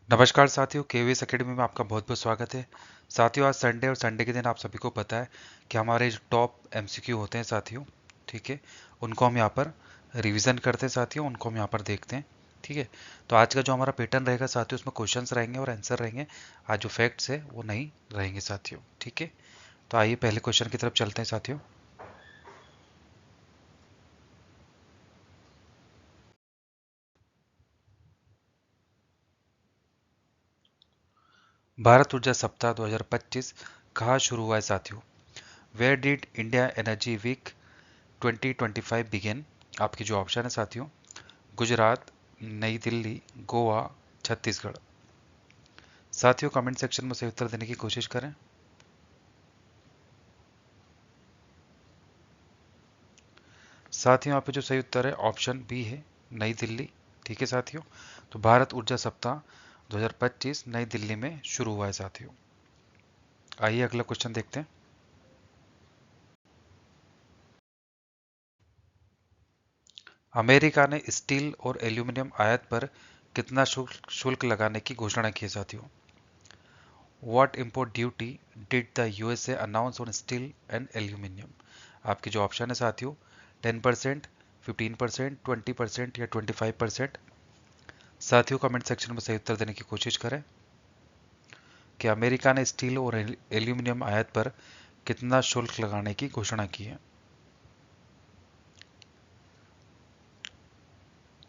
नमस्कार साथियों, KVS academy में आपका बहुत बहुत स्वागत है। साथियों, आज संडे और संडे के दिन आप सभी को पता है कि हमारे जो टॉप एमसीक्यू होते हैं साथियों, ठीक है, उनको हम यहाँ पर रिवीजन करते हैं साथियों, उनको हम यहाँ पर देखते हैं। ठीक है, तो आज का जो हमारा पैटर्न रहेगा साथियों, उसमें क्वेश्चंस रहेंगे और आंसर रहेंगे। आज जो फैक्ट्स है वो नहीं रहेंगे साथियों। ठीक है, तो आइए पहले क्वेश्चन की तरफ चलते हैं साथियों। भारत ऊर्जा सप्ताह 2025 कहाँ शुरू हुआ है साथियों? Where did India energy week 2025 begin? आपकी जो ऑप्शन है साथियों, गुजरात, नई दिल्ली, गोवा, छत्तीसगढ़। साथियों, कमेंट सेक्शन में सही उत्तर देने की कोशिश करें। साथियों, यहाँ पे जो सही उत्तर है ऑप्शन बी है, नई दिल्ली। ठीक है साथियों, तो भारत ऊर्जा सप्ताह 2025 नई दिल्ली में शुरू हुआ है साथियों। आइए अगला क्वेश्चन देखते हैं। अमेरिका ने स्टील और एल्यूमिनियम आयात पर कितना शुल्क लगाने की घोषणा की है साथियों? What import duty did the USA announce on steel and aluminium? आपके जो ऑप्शन है साथियों, 10%, 15%, 20% या 25%। साथियों, कमेंट सेक्शन में सही उत्तर देने की कोशिश करें कि अमेरिका ने स्टील और एल्यूमिनियम आयात पर कितना शुल्क लगाने की घोषणा की है।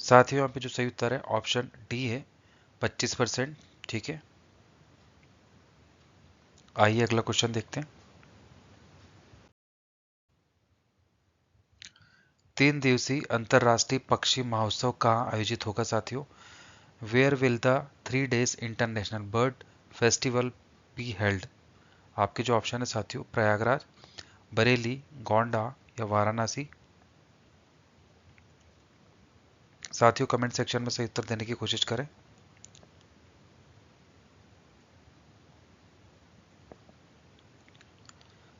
साथियों, यहाँ पे जो सही उत्तर है ऑप्शन डी है, 25%। ठीक है, आइए अगला क्वेश्चन देखते हैं। 3 दिवसीय अंतर्राष्ट्रीय पक्षी महोत्सव कहाँ आयोजित होगा साथियों? Where will the 3 days international bird festival be held? आपके जो ऑप्शन है साथियों, प्रयागराज, बरेली, गोंडा या वाराणसी। साथियों, कमेंट सेक्शन में सही उत्तर देने की कोशिश करें।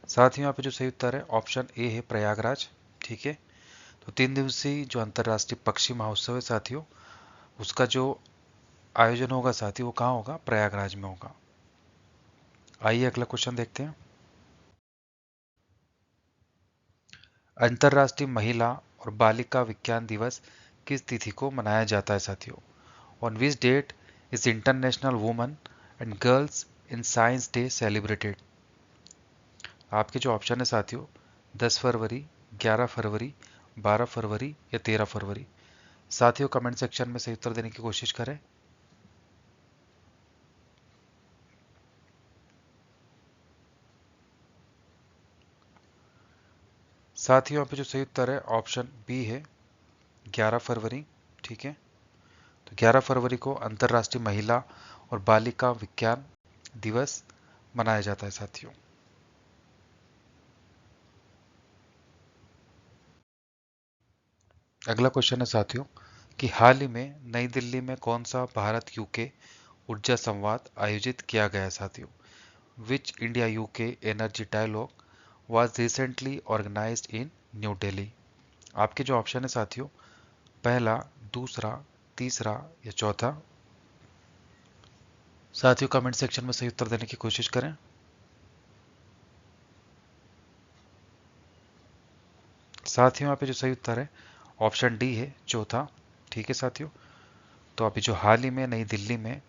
साथियों, यहाँ पे जो सही उत्तर है ऑप्शन ए है, प्रयागराज। ठीक है, तो 3 दिवसीय जो अंतर्राष्ट्रीय पक्षी महोत्सव है साथियों, उसका जो आयोजन होगा साथियों, वो कहाँ होगा? प्रयागराज में होगा। आइए अगला क्वेश्चन देखते हैं। अंतर्राष्ट्रीय महिला और बालिका विज्ञान दिवस किस तिथि को मनाया जाता है साथियों? On which date is international women and girls in science day celebrated? आपके जो ऑप्शन है साथियों, 10 फरवरी, 11 फरवरी, 12 फरवरी या 13 फरवरी। साथियों, कमेंट सेक्शन में सही उत्तर देने की कोशिश करें। साथियों, यहाँ पे जो सही उत्तर है ऑप्शन बी है, 11 फरवरी। ठीक है, तो 11 फरवरी को अंतर्राष्ट्रीय महिला और बालिका विज्ञान दिवस मनाया जाता है साथियों। अगला क्वेश्चन है साथियों कि हाल ही में नई दिल्ली में कौन सा भारत यूके ऊर्जा संवाद आयोजित किया गया है साथियों? Which India UK energy dialogue was recently organized in New Delhi? आपके जो ऑप्शन है साथियों, पहला, दूसरा, तीसरा या चौथा। साथियों, कमेंट सेक्शन में सही उत्तर देने की कोशिश करें। साथियों, यहाँ पे जो सही उत्तर है ऑप्शन डी है, चौथा। ठीक है साथियों, तो अभी जो हाल ही में नई दिल्ली में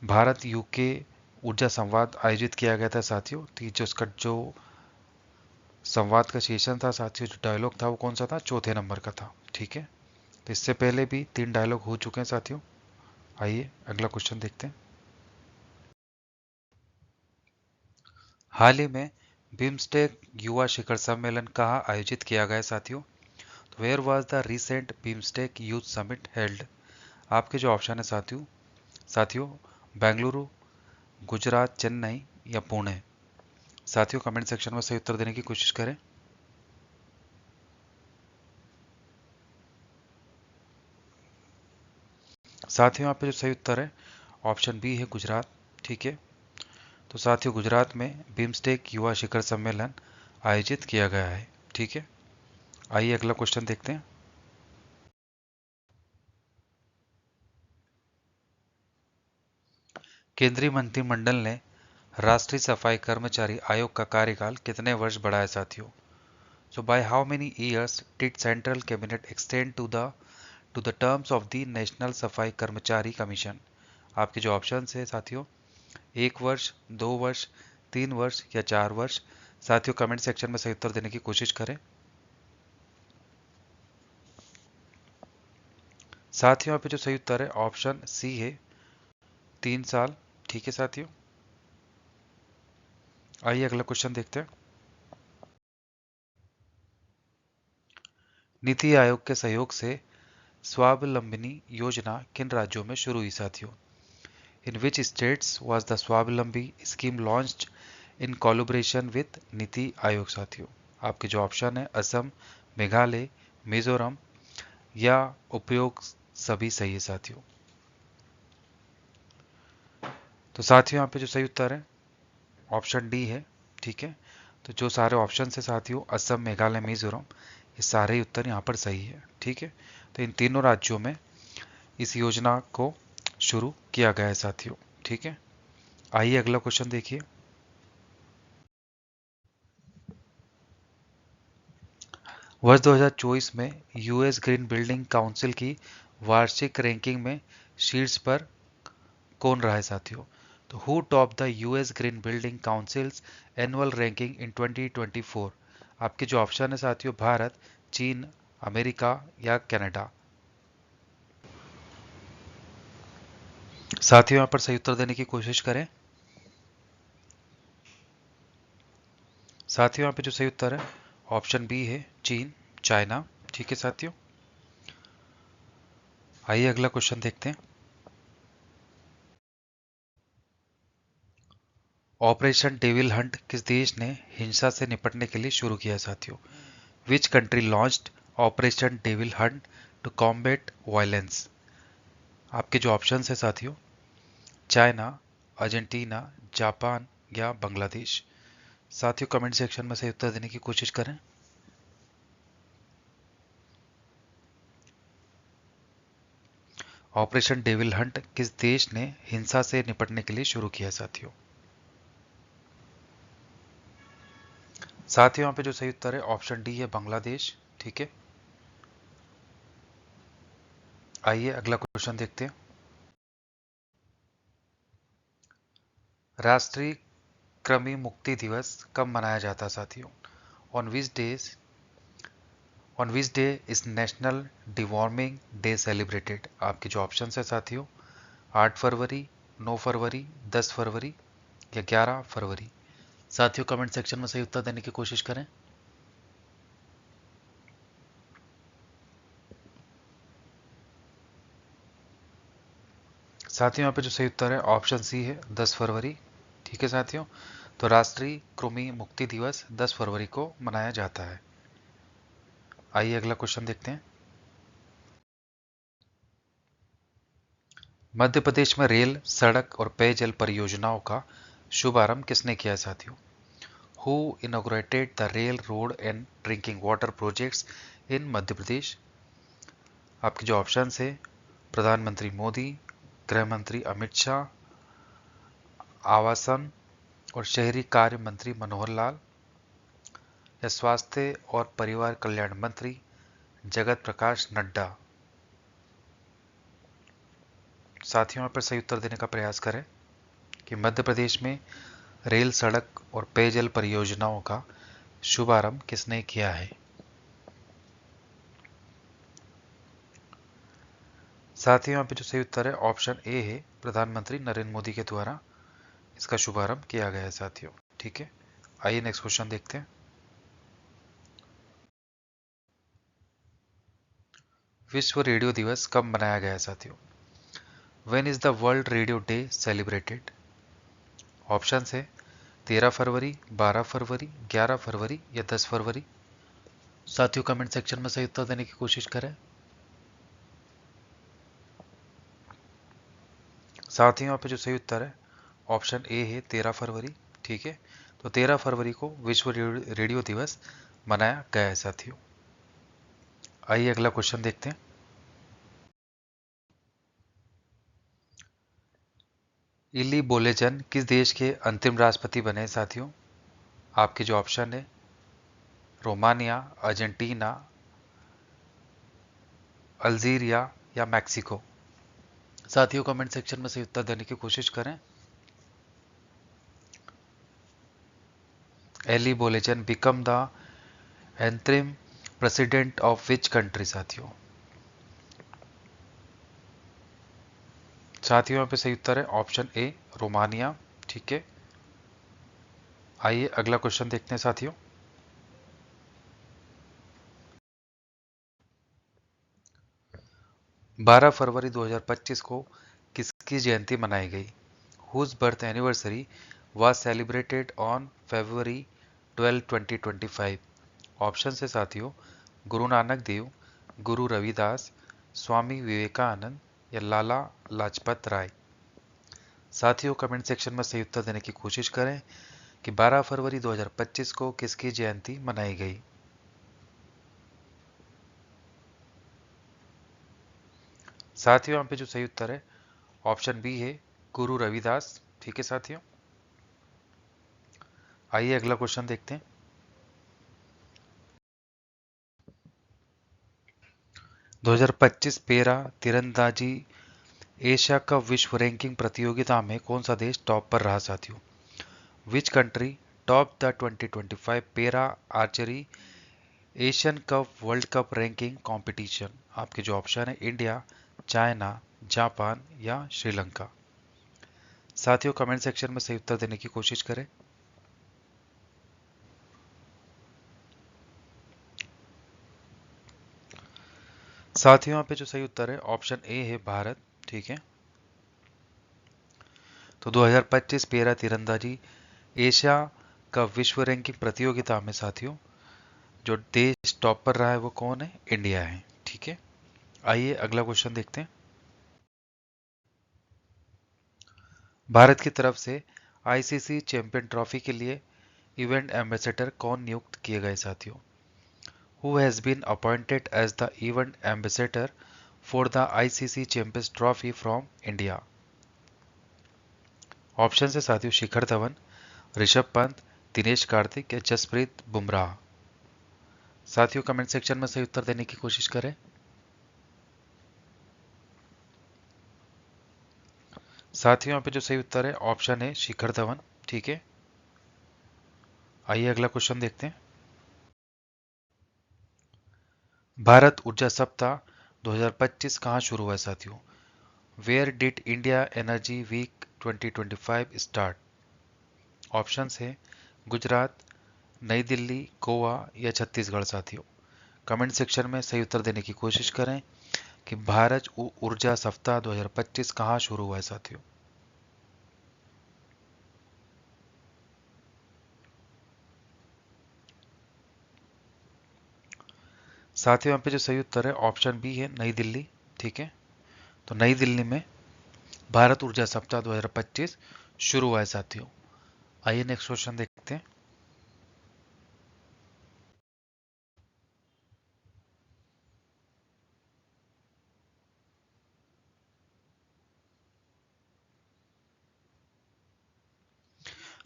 भारत यूके ऊर्जा संवाद आयोजित किया गया था साथियों, तो जो उसका जो संवाद का सेशन था साथियों, जो डायलॉग था वो कौन सा था? चौथे नंबर का था। ठीक है, तो इससे पहले भी 3 डायलॉग हो चुके हैं साथियों। आइए अगला क्वेश्चन देखते हैं। हाल ही में बिम्स्टेक युवा शिखर सम्मेलन कहाँ आयोजित किया गया साथियों? तो where was the recent BIMSTEC youth summit held? आपके जो ऑप्शन है साथियों, साथियों, बेंगलुरु, गुजरात, चेन्नई या पुणे। साथियों, कमेंट सेक्शन में सही उत्तर देने की कोशिश करें। साथियों, यहाँ पे जो सही उत्तर है ऑप्शन बी है, गुजरात। ठीक है, तो साथियों, गुजरात में बिम्स्टेक युवा शिखर सम्मेलन आयोजित किया गया है। ठीक है, आइए अगला क्वेश्चन देखते हैं। केंद्रीय मंत्रिमंडल ने राष्ट्रीय सफाई कर्मचारी आयोग का कार्यकाल कितने वर्ष बढ़ाया साथियों? So by how many years did central cabinet extend to the terms of the national सफाई कर्मचारी कमीशन? आपके जो ऑप्शन है साथियों, 1 वर्ष, 2 वर्ष, 3 वर्ष या 4 वर्ष। साथियों कमेंट सेक्शन में सही उत्तर देने की कोशिश करें। साथियों यहाँ पे जो सही उत्तर है ऑप्शन सी है, 3 साल। ठीक है साथियों, आइए अगला क्वेश्चन देखते हैं। नीति आयोग के सहयोग से स्वावलंबनी योजना किन राज्यों में शुरू हुई साथियों? इन विच स्टेट्स वाज द स्वावलंबी scheme launched in collaboration with NITI Aayog साथियों? आपके जो ऑप्शन है असम, मेघालय, मिजोरम या उपयोग सभी सही है साथियों। तो साथियों यहाँ पे जो सही उत्तर है ऑप्शन डी है। ठीक है, तो जो सारे ऑप्शन है साथियों, असम, मेघालय, मिजोरम, ये सारे उत्तर यहाँ पर सही है। ठीक है, तो इन तीनों राज्यों में इस योजना को शुरू किया गया है साथियों। ठीक है, आइए अगला क्वेश्चन देखिए। वर्ष 2024 में यूएस ग्रीन बिल्डिंग काउंसिल की वार्षिक रैंकिंग में शीर्ष पर कौन रहा है साथियों? तो who top the US green building councils annual ranking इन 2024? आपके जो ऑप्शन है साथियों, भारत, चीन, अमेरिका या कनाडा। साथियों यहाँ पर सही उत्तर देने की कोशिश करें। साथियों यहाँ पे जो सही उत्तर है ऑप्शन बी है, चीन, चाइना। ठीक है साथियों, आइए अगला क्वेश्चन देखते हैं। ऑपरेशन डेविल हंट किस देश ने हिंसा से निपटने के लिए शुरू किया साथियों? Which country launched Operation Devil Hunt to combat violence? आपके जो ऑप्शन है साथियों, चाइना, अर्जेंटीना, जापान या बांग्लादेश। साथियों कमेंट सेक्शन में सही उत्तर देने की कोशिश करें। ऑपरेशन डेविल हंट किस देश ने हिंसा से निपटने के लिए शुरू किया साथियों? साथियों यहाँ पे जो सही उत्तर है ऑप्शन डी है, बांग्लादेश। ठीक है, आइए अगला क्वेश्चन देखते हैं। राष्ट्रीय कृमि मुक्ति दिवस कब मनाया जाता है साथियों? On which days on which day is national deworming day celebrated? आपके जो ऑप्शन है साथियों, 8 फरवरी, 9 फरवरी, 10 फरवरी या 11 फरवरी। साथियों कमेंट सेक्शन में सही उत्तर देने की कोशिश करें। साथियों यहाँ पे जो सही उत्तर है ऑप्शन सी है, 10 फरवरी। ठीक है साथियों, तो राष्ट्रीय कृमि मुक्ति दिवस 10 फरवरी को मनाया जाता है। आइए अगला क्वेश्चन देखते हैं। मध्य प्रदेश में रेल, सड़क और पेयजल परियोजनाओं का शुभारंभ किसने किया साथियों? Who inaugurated the rail, road and drinking water projects in Madhya Pradesh? आपके जो ऑप्शन है, प्रधानमंत्री मोदी, गृह मंत्री अमित शाह, आवासन और शहरी कार्य मंत्री मनोहर लाल या स्वास्थ्य और परिवार कल्याण मंत्री जगत प्रकाश नड्डा। साथियों यहाँ पर सही उत्तर देने का प्रयास करें कि मध्य प्रदेश में रेल, सड़क और पेयजल परियोजनाओं का शुभारंभ किसने किया है? साथियों यहाँ पे जो सही उत्तर है ऑप्शन ए है, प्रधानमंत्री नरेंद्र मोदी के द्वारा इसका शुभारंभ किया गया है साथियों। ठीक है, आइए नेक्स्ट क्वेश्चन देखते हैं। विश्व रेडियो दिवस कब मनाया गया है साथियों? When is the world radio day celebrated? Option है 13 फरवरी, 12 फरवरी, 11 फरवरी या 10 फरवरी। साथियों कमेंट सेक्शन में सही उत्तर देने की कोशिश करें। साथियों यहाँ पे जो सही उत्तर है ऑप्शन ए है, 13 फरवरी। ठीक है, तो 13 फरवरी को विश्व रेडियो दिवस मनाया गया है साथियों। आइए अगला क्वेश्चन देखते हैं। इली बोलेजन किस देश के अंतिम राष्ट्रपति बने साथियों? आपके जो ऑप्शन है रोमानिया, अर्जेंटीना, अल्जीरिया या मैक्सिको। साथियों कमेंट सेक्शन में सही उत्तर देने की कोशिश करें। Ilie Bolojan become the interim president of which country साथियों? साथियों यहाँ पे सही उत्तर है ऑप्शन ए रोमानिया। ठीक है, आइए अगला क्वेश्चन देखते हैं साथियों। बारह फरवरी 2025 को किसकी जयंती मनाई गई? Whose birth anniversary was celebrated on February 12, 2025। Option से साथियों गुरु नानक देव, गुरु रविदास, स्वामी विवेकानंद या लाला लाजपत राय। साथियों कमेंट सेक्शन में सही उत्तर देने की कोशिश करें कि 12 फरवरी 2025 को किसकी जयंती मनाई गई। साथियों यहाँ पे जो सही उत्तर है ऑप्शन बी है गुरु रविदास। ठीक है साथियों, आइए अगला क्वेश्चन देखते हैं। दो 2025 पेरा तीरंदाजी एशिया कप विश्व रैंकिंग प्रतियोगिता में कौन सा देश टॉप पर रहा साथियों? विच कंट्री टॉप द 2025 पेरा archery Asian cup world cup ranking competition? आपके जो ऑप्शन है इंडिया, चाइना, जापान या श्रीलंका। साथियों कमेंट सेक्शन में सही उत्तर देने की कोशिश करें। साथियों यहाँ पे जो सही उत्तर है ऑप्शन ए है भारत। ठीक है, तो 2025 पेरा तीरंदाजी एशिया कप विश्व रैंकिंग प्रतियोगिता में साथियों जो देश टॉप पर रहा है वो कौन है? इंडिया है। ठीक है, आइए अगला क्वेश्चन देखते हैं। भारत की तरफ से आईसीसी चैंपियन ट्रॉफी के लिए इवेंट एम्बेसडर कौन नियुक्त किए गए साथियों? Who has been appointed as the event ambassador for the ICC Champions Trophy from India? Option से साथियों शिखर धवन, ऋषभ पंत, दिनेश कार्तिक या जसप्रीत बुमराह। साथियों कमेंट सेक्शन में सही उत्तर देने की कोशिश करें। साथियों यहाँ पे जो सही उत्तर है ऑप्शन है शिखर धवन। ठीक है, आइए अगला क्वेश्चन देखते हैं। भारत ऊर्जा सप्ताह 2025 कहाँ शुरू हुआ है साथियों? Where did India energy week 2025 start? Options है गुजरात, नई दिल्ली, गोवा या छत्तीसगढ़। साथियों कमेंट सेक्शन में सही उत्तर देने की कोशिश करें कि भारत ऊर्जा सप्ताह 2025 कहाँ शुरू हुआ है साथियों? साथियों यहाँ पे जो सही उत्तर है ऑप्शन बी है नई दिल्ली। ठीक है, तो नई दिल्ली में भारत ऊर्जा सप्ताह 2025 शुरू हुआ है साथियों। आइए नेक्स्ट क्वेश्चन देखते हैं।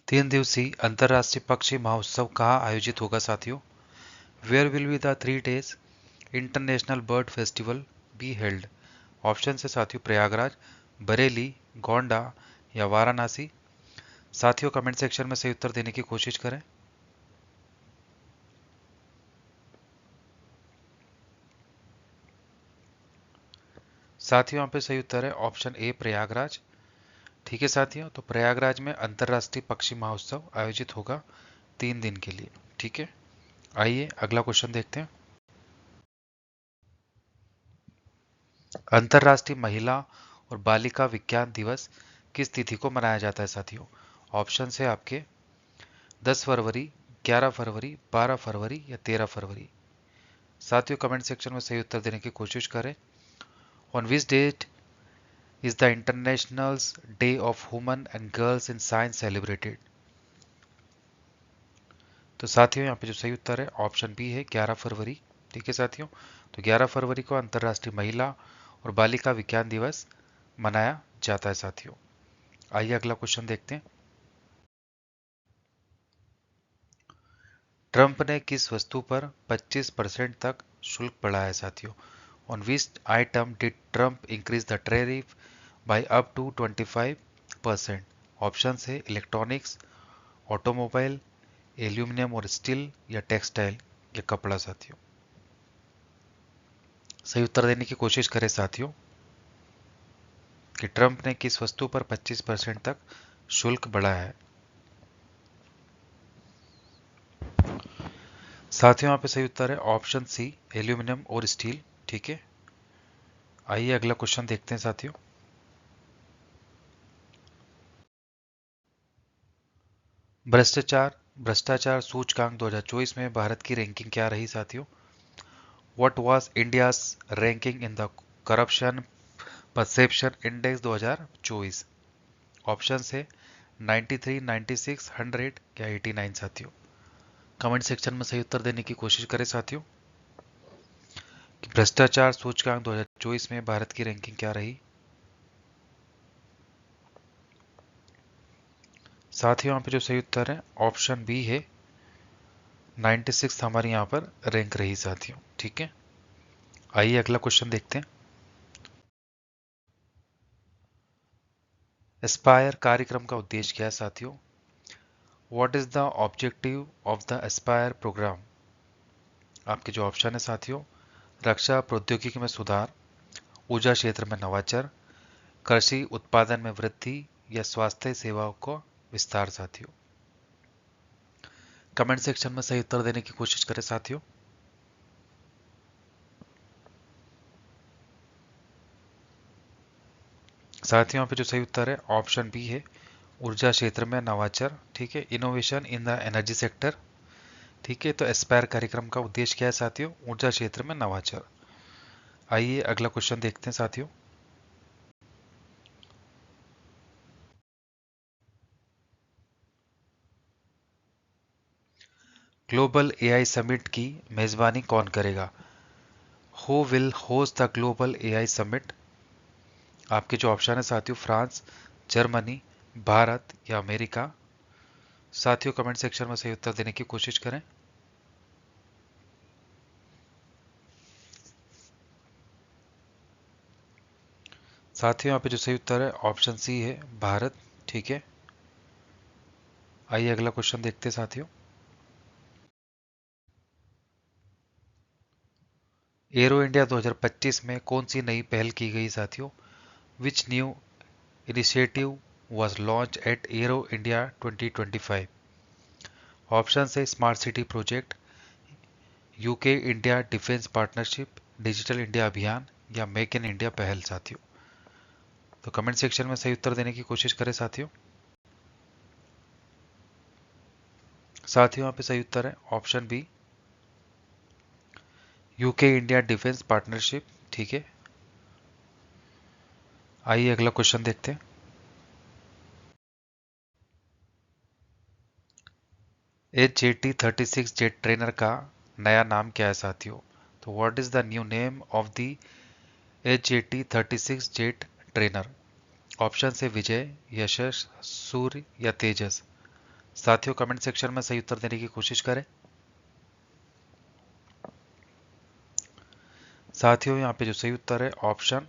तीन दिवसीय अंतर्राष्ट्रीय पक्षी महोत्सव कहाँ आयोजित होगा साथियों? Where will be the 3 days international bird festival be held? Option से साथियों प्रयागराज, बरेली, गोंडा या वाराणसी। साथियों कमेंट सेक्शन में सही उत्तर देने की कोशिश करें। साथियों यहाँ पे सही उत्तर है ऑप्शन ए प्रयागराज। ठीक है साथियों, तो प्रयागराज में अंतर्राष्ट्रीय पक्षी महोत्सव आयोजित होगा 3 दिन के लिए। ठीक है, आइए अगला क्वेश्चन देखते हैं। अंतर्राष्ट्रीय महिला और बालिका विज्ञान दिवस किस तिथि को मनाया जाता है साथियों? ऑप्शन है आपके 10 फरवरी, 11 फरवरी, 12 फरवरी या 13 फरवरी। साथियों कमेंट सेक्शन में सही उत्तर देने की कोशिश करें। On which date is the international day of women and girls in science celebrated? तो साथियों यहाँ पे जो सही उत्तर है ऑप्शन बी है 11 फरवरी। ठीक है साथियों, तो 11 फरवरी को अंतर्राष्ट्रीय महिला और बालिका विज्ञान दिवस मनाया जाता है साथियों। आइए अगला क्वेश्चन देखते हैं। ट्रंप ने किस वस्तु पर 25% तक शुल्क बढ़ाया साथियों? On which item did Trump increase the tariff by up to 25%? Option है इलेक्ट्रॉनिक्स, ऑटोमोबाइल, एल्यूमिनियम और स्टील या टेक्सटाइल या कपड़ा साथियों। सही उत्तर देने की कोशिश करें साथियों कि ट्रंप ने किस वस्तु पर 25% तक शुल्क बढ़ाया है। साथियों यहाँ पे सही उत्तर है ऑप्शन सी एल्यूमिनियम और स्टील। ठीक है, आइए अगला क्वेश्चन देखते हैं साथियों। भ्रष्टाचार भ्रष्टाचार सूचकांक 2024 में भारत की रैंकिंग क्या रही साथियों? What was India's ranking in the corruption perception index 2024? Option है 93, 96, 100 या 89 साथियों। कमेंट सेक्शन में सही उत्तर देने की कोशिश करें साथियों कि भ्रष्टाचार सूचकांक 2024 में भारत की रैंकिंग क्या रही। साथियों यहाँ पे जो सही उत्तर है ऑप्शन बी है 96 हमारी यहाँ पर रैंक रही साथियों। ठीक है, आइए अगला क्वेश्चन देखते हैं। एस्पायर कार्यक्रम का उद्देश्य क्या है साथियों? What is the objective of the aspire programme? आपके जो ऑप्शन है साथियों, रक्षा प्रौद्योगिकी में सुधार, ऊर्जा क्षेत्र में नवाचार, कृषि उत्पादन में वृद्धि या स्वास्थ्य सेवाओं का विस्तार साथियों। कमेंट सेक्शन में सही उत्तर देने की कोशिश करें साथियों। साथियों यहाँ पे जो सही उत्तर है ऑप्शन बी है ऊर्जा क्षेत्र में नवाचार। ठीक है, innovation in the energy sector. ठीक है, तो एस्पायर कार्यक्रम का उद्देश्य क्या है साथियों? ऊर्जा क्षेत्र में नवाचार। आइए अगला क्वेश्चन देखते हैं साथियों। ग्लोबल एआई समिट की मेजबानी कौन करेगा? Who will host the global AI summit? आपके जो ऑप्शन है साथियों, फ्रांस, जर्मनी, भारत या अमेरिका। साथियों कमेंट सेक्शन में सही उत्तर देने की कोशिश करें। साथियों यहाँ पे जो सही उत्तर है ऑप्शन सी है भारत। ठीक है, आइए अगला क्वेश्चन देखते हैं साथियों। एरो इंडिया 2025 में कौन सी नई पहल की गई साथियों? Which new initiative was launch at aero India 2025? Option है smart city project, UK India defence partnership, digital India अभियान या मेक इन इंडिया पहल साथियों। तो कमेंट सेक्शन में सही उत्तर देने की कोशिश करें साथियों। साथियों यहाँ पे सही उत्तर है option B UK India defence partnership. ठीक है, आइए अगला क्वेश्चन देखते हैं। HJT-36 जेट ट्रेनर का नया नाम क्या है साथियों? तो what is the new name of the HJT-36 jet trainer? Option से विजय, यशस, सूर्य या तेजस। साथियों कमेंट सेक्शन में सही उत्तर देने की कोशिश करें। साथियों यहाँ पे जो सही उत्तर है ऑप्शन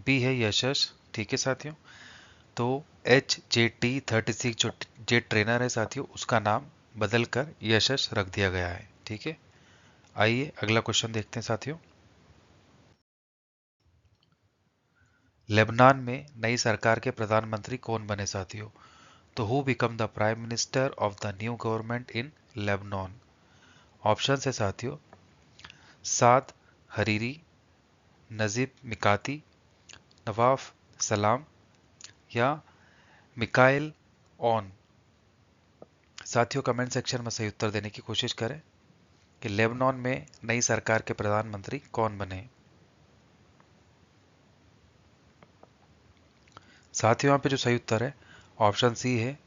बी है यशस। ठीक है साथियों, तो HJT-36 जो जेट ट्रेनर है साथियों उसका नाम बदल कर यशस रख दिया गया है। ठीक है, आइए अगला क्वेश्चन देखते हैं साथियों। लेबनान में नई सरकार के प्रधानमंत्री कौन बने साथियों? तो who become the prime minister of the new government in Lebanon? Option है साथियों, साद हरीरी, नजीब मिकाती, नवाफ सलाम या मिकाइल ऑन। साथियों कमेंट सेक्शन में सही उत्तर देने की कोशिश करें कि लेबनान में नई सरकार के प्रधानमंत्री कौन बने। साथियों यहाँ पे जो सही उत्तर है ऑप्शन सी है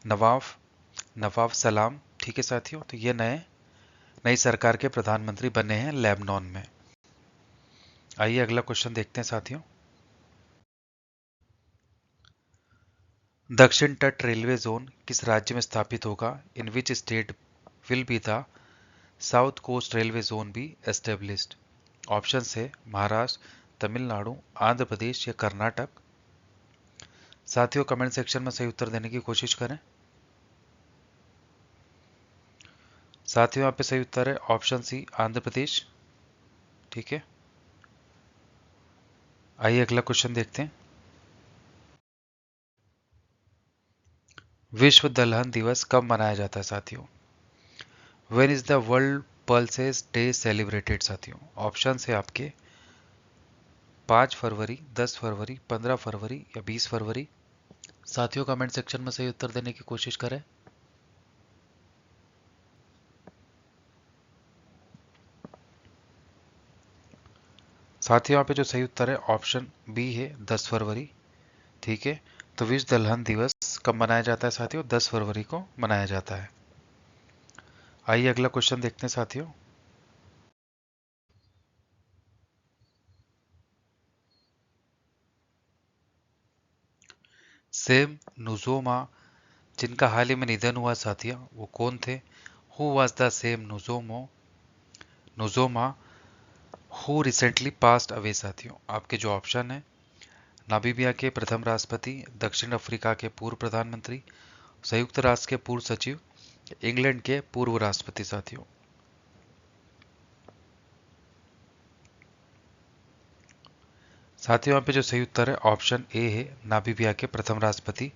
नवाफ नवाफ सलाम। ठीक है साथियों, तो ये नई सरकार के प्रधानमंत्री बने हैं लेबनान में। आइए अगला क्वेश्चन देखते हैं साथियों। दक्षिण तट रेलवे जोन किस राज्य में स्थापित होगा? In which state will be the south coast railway zone be established? Option है महाराष्ट्र, तमिलनाडु, आंध्र प्रदेश या कर्नाटक। साथियों कमेंट सेक्शन में सही उत्तर देने की कोशिश करें। साथियों यहाँ पे सही उत्तर है ऑप्शन सी, आंध्र प्रदेश। ठीक है, आइए अगला क्वेश्चन देखते हैं। विश्व दलहन दिवस कब मनाया जाता है साथियों? When is the world pulses day celebrated साथियों? ऑप्शन है आपके 5 फरवरी, 10 फरवरी, 15 फरवरी या 20 फरवरी। साथियों कमेंट सेक्शन में सही उत्तर देने की कोशिश करें। साथियों यहाँ पे जो सही उत्तर है ऑप्शन बी है 10 फरवरी। ठीक है, तो विश्व दलहन दिवस कब मनाया जाता है साथियों? 10 फरवरी को मनाया जाता है। आइए अगला क्वेश्चन देखते हैं साथियों। सेम नुजोमा जिनका हाल ही में निधन हुआ साथियों, वो कौन थे? Who was the Sam Nujoma who recently passed away साथियों? आपके जो ऑप्शन है, नामीबिया के प्रथम राष्ट्रपति, दक्षिण अफ्रीका के पूर्व प्रधानमंत्री, संयुक्त राष्ट्र के पूर्व सचिव, इंग्लैंड के पूर्व राष्ट्रपति साथियों। साथियों यहाँ पे जो सही उत्तर है ऑप्शन ए है, नामीबिया के प्रथम राष्ट्रपति।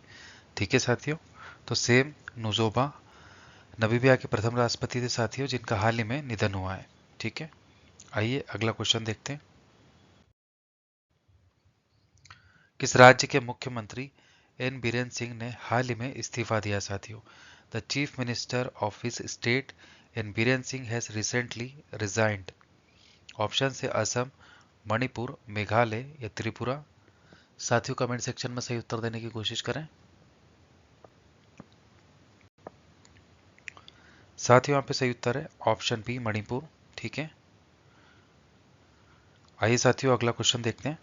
ठीक है साथियों, तो सेम नुजोबा नामीबिया के प्रथम राष्ट्रपति थे साथियों, जिनका हाल ही में निधन हुआ है। ठीक है, आइए अगला क्वेश्चन देखते हैं। किस राज्य के मुख्यमंत्री एन बीरेन सिंह ने हाल ही में इस्तीफा दिया साथियों? The chief minister of his state N Biren Singh has recently resigned. Option से असम, मणिपुर, मेघालय या त्रिपुरा। साथियों कमेंट सेक्शन में सही उत्तर देने की कोशिश करें। साथियों यहाँ पे सही उत्तर है ऑप्शन बी, मणिपुर। ठीक है, आइए साथियों अगला क्वेश्चन देखते हैं।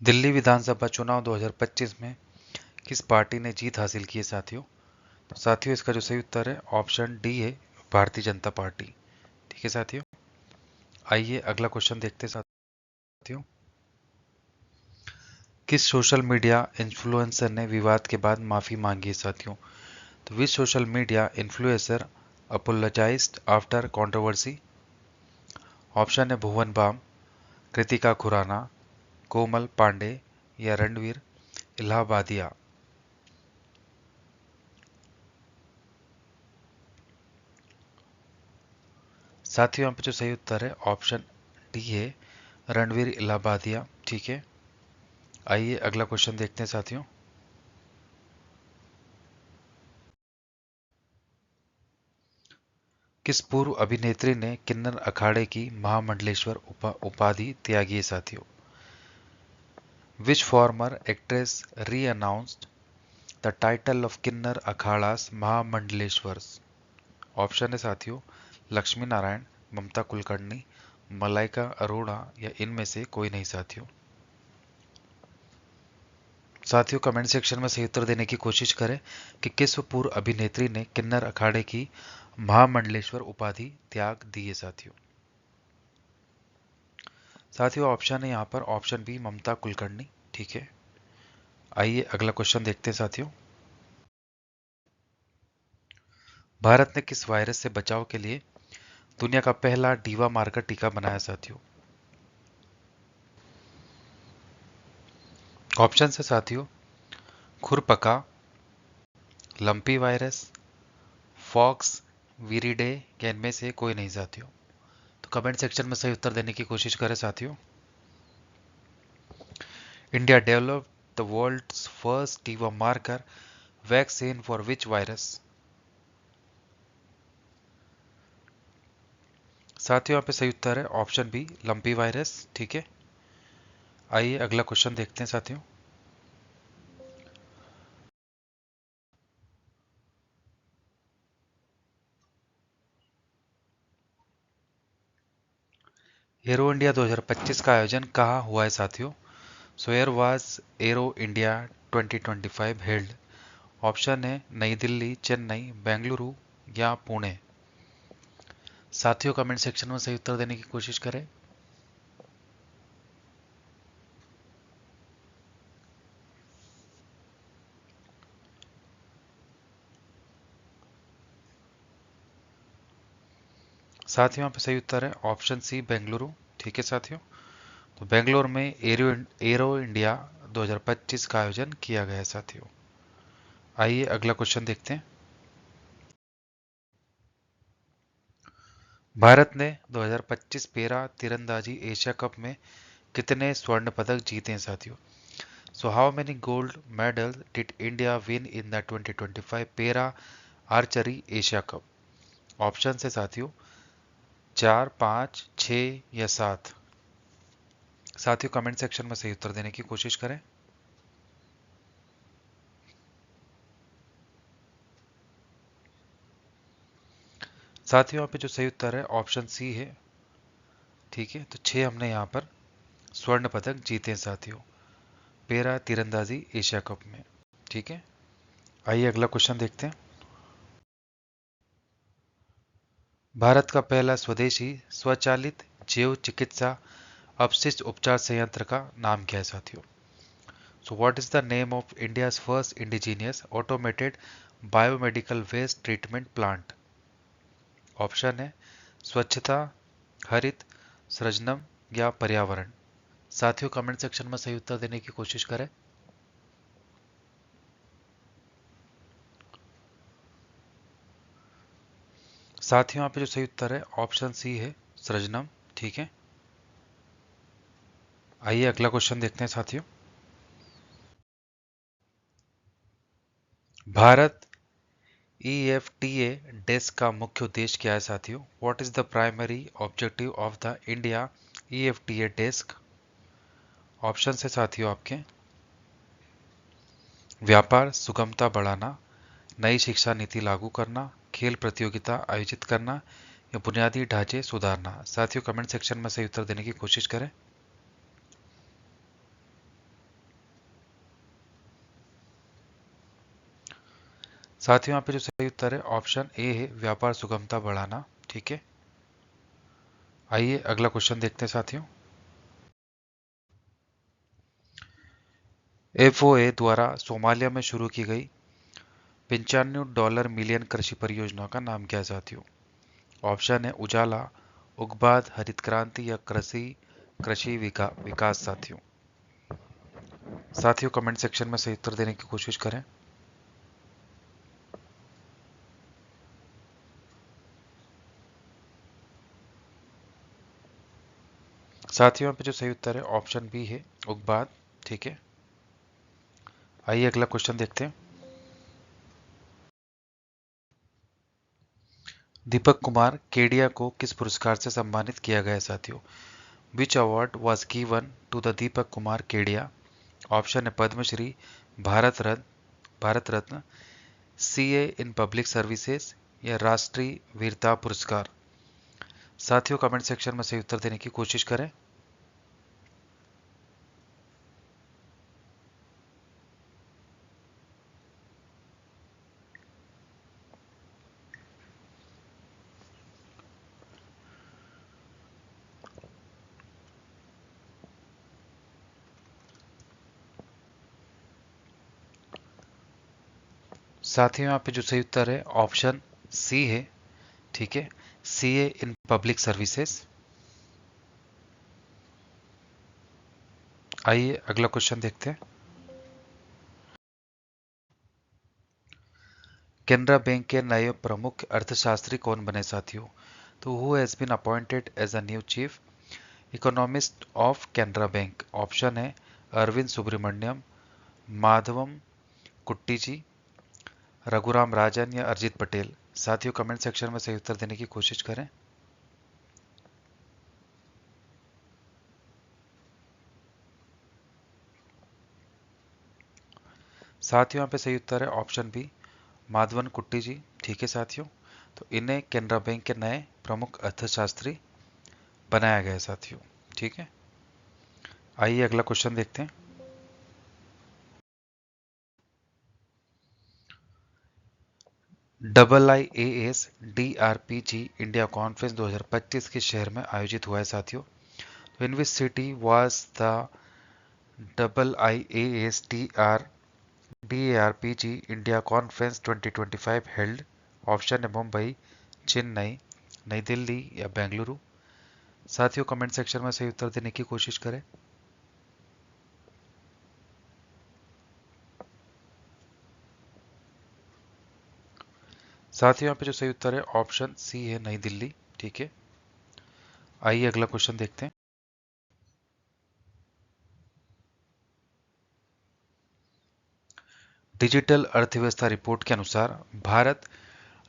दिल्ली विधानसभा चुनाव 2025 में किस पार्टी ने जीत हासिल की है साथियों? तो साथियों इसका जो सही उत्तर है ऑप्शन डी है, भारतीय जनता पार्टी। ठीक है साथियों, आइए अगला क्वेश्चन देखते हैं साथियों। किस सोशल मीडिया इन्फ्लुएंसर ने विवाद के बाद माफी मांगी है साथियों? तो which social media influencer apologised after controversy? Option है भुवन बाम, कृतिका खुराना, कोमल पांडे या रणवीर इलाहाबादिया। साथियों यहाँ पे जो सही उत्तर है ऑप्शन डी है, रणवीर इलाहाबादिया। ठीक है, आइए अगला क्वेश्चन देखते हैं साथियों। किस पूर्व अभिनेत्री ने किन्नर अखाड़े की महामंडलेश्वर उपाधि त्यागी है साथियों? Which former actress renounced the title of Kinnar Akhara's Mahamandaleshwars? Option है साथियों लक्ष्मी नारायण, ममता कुलकर्णी, मलाइका अरोड़ा या इनमें से कोई नहीं साथियों। साथियों कमेंट सेक्शन में सही उत्तर देने की कोशिश करें कि किस पूर्व अभिनेत्री ने किन्नर अखाड़े की महामंडलेश्वर उपाधि त्याग दी है साथियों। साथियों ऑप्शन है यहाँ पर ऑप्शन बी, ममता कुलकर्णी। ठीक है, आइए अगला क्वेश्चन देखते हैं साथियों। भारत ने किस वायरस से बचाव के लिए दुनिया का पहला डीवा मार्कर टीका बनाया साथियों? ऑप्शन है साथियों खुरपका, लंपी वायरस, फॉक्स विरिडे या इनमें से कोई नहीं साथियों। तो कमेंट सेक्शन में सही उत्तर देने की कोशिश करें साथियों। India developed the world's first DIVA marker vaccine for which virus? साथियों यहाँ पे सही उत्तर है ऑप्शन बी, लंपी वायरस। ठीक है, आइए अगला क्वेश्चन देखते हैं साथियों। एरो इंडिया 2025 का आयोजन कहाँ हुआ है साथियों? So where was Aero India 2025 held? Option है नई दिल्ली, चेन्नई, बेंगलुरु या पुणे। साथियों कमेंट सेक्शन में सही उत्तर देने की कोशिश करें। साथियों यहाँ पे सही उत्तर है ऑप्शन सी बेंगलुरु। ठीक है साथियों, तो बेंगलोर में एरो इंडिया 2025 का आयोजन किया गया है साथियों। आइए अगला क्वेश्चन देखते हैं। भारत ने 2025 पेरा तीरंदाजी एशिया कप में कितने स्वर्ण पदक जीते हैं साथियों? So how many gold medals did India win in the 2025 पेरा आर्चरी एशिया कप? ऑप्शन है साथियों 4, 5, 6 या 7। साथियों कमेंट सेक्शन में सही उत्तर देने की कोशिश करें। साथियों यहाँ पे जो सही उत्तर है ऑप्शन सी है। ठीक है, तो 6 हमने यहाँ पर स्वर्ण पदक जीते हैं साथियों पेरा तीरंदाजी एशिया कप में। ठीक है, आइए अगला क्वेश्चन देखते हैं। भारत का पहला स्वदेशी स्वचालित जैव चिकित्सा अपशिष्ट उपचार संयंत्र का नाम क्या है साथियों? So what is the name of India's first indigenous automated biomedical waste treatment plant? Option है स्वच्छता, हरित, सृजनम या पर्यावरण। साथियों कमेंट सेक्शन में सही उत्तर देने की कोशिश करें। साथियों यहाँ पे जो सही उत्तर है ऑप्शन सी है सृजनम। ठीक है, आइए अगला क्वेश्चन देखते हैं साथियों। भारत EFTA डेस्क का मुख्य उद्देश्य क्या है साथियों? What is the primary objective of the India EFTA desk? Option है साथियों आपके व्यापार सुगमता बढ़ाना, नई शिक्षा नीति लागू करना, खेल प्रतियोगिता आयोजित करना या बुनियादी ढांचे सुधारना। साथियों कमेंट सेक्शन में सही उत्तर देने की कोशिश करें। साथियों यहाँ पे जो सही उत्तर है ऑप्शन ए है व्यापार सुगमता बढ़ाना। ठीक है, आइए अगला क्वेश्चन देखते हैं साथियों। FOA द्वारा सोमालिया में शुरू की गई $95 मिलियन कृषि परियोजना का नाम क्या है साथियों? ऑप्शन है उजाला, उग्बाद, हरित क्रांति या कृषि कृषि विकास। साथियों साथियों कमेंट सेक्शन में सही उत्तर देने की कोशिश करें। साथियों यहाँ पे जो सही उत्तर है ऑप्शन बी है उग्बाद। ठीक है, आइए अगला क्वेश्चन देखते हैं। दीपक कुमार केडिया को किस पुरस्कार से सम्मानित किया गया है साथियों? Which award was given to the Deepak Kumar Kedia? Option है Padmashri, Bharat Ratna, CA in public services या राष्ट्रीय वीरता पुरस्कार। साथियों कमेंट सेक्शन में सही उत्तर देने की कोशिश करें। साथियों यहाँ पे जो सही उत्तर है ऑप्शन सी है। ठीक है, CA इन पब्लिक सर्विसेज। आइए अगला क्वेश्चन देखते हैं। केनरा बैंक के नए प्रमुख अर्थशास्त्री कौन बने साथियों? तो who has been appointed as a new chief economist of Canara bank? Option है अरविंद सुब्रमण्यम, माधवम कुट्टी, रघुराम राजन या अरिजीत पटेल। साथियों कमेंट सेक्शन में सही उत्तर देने की कोशिश करें। साथियों यहाँ पे सही उत्तर है ऑप्शन बी माधवन कुट्टी जी। ठीक है साथियों, तो इन्हें केनरा बैंक के नए प्रमुख अर्थशास्त्री बनाया गया है साथियों। ठीक है, आइए अगला क्वेश्चन देखते हैं। IIAS DRPG इंडिया कॉन्फ्रेंस 2025 के शहर में आयोजित हुआ है साथियों। तो in which city was the IIAS DRPG India conference 2025 held? Option है मुंबई, चेन्नई, नई दिल्ली या बेंगलुरु। साथियों कमेंट सेक्शन में सही उत्तर देने की कोशिश करें। साथियों यहाँ पे जो सही उत्तर है ऑप्शन सी है, नई दिल्ली। ठीक है, आइए अगला क्वेश्चन देखते हैं। डिजिटल अर्थव्यवस्था रिपोर्ट के अनुसार भारत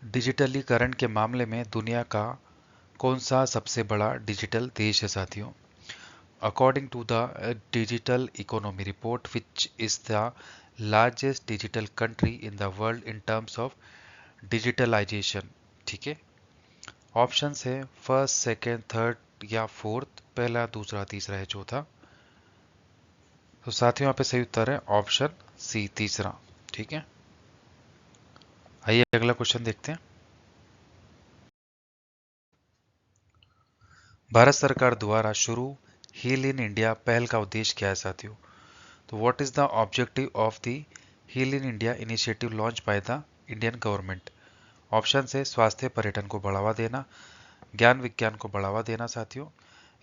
डिजिटलीकरण के मामले में दुनिया का कौन सा सबसे बड़ा डिजिटल देश है साथियों? According to the digital economy report which is the largest digital country in the world in terms of digitalisation. ठीक है, ऑप्शन है फर्स्ट, सेकेंड, थर्ड या फोर्थ, पहला, दूसरा, तीसरा है चौथा। तो साथियों यहाँ पे सही उत्तर है ऑप्शन सी, तीसरा। ठीक है, आइए अगला क्वेश्चन देखते हैं। भारत सरकार द्वारा शुरू हील इन इंडिया पहल का उद्देश्य क्या है साथियों? तो what is the objective of the Heal in India initiative launch by the Indian government? Option है स्वास्थ्य पर्यटन को बढ़ावा देना, ज्ञान विज्ञान को बढ़ावा देना साथियों,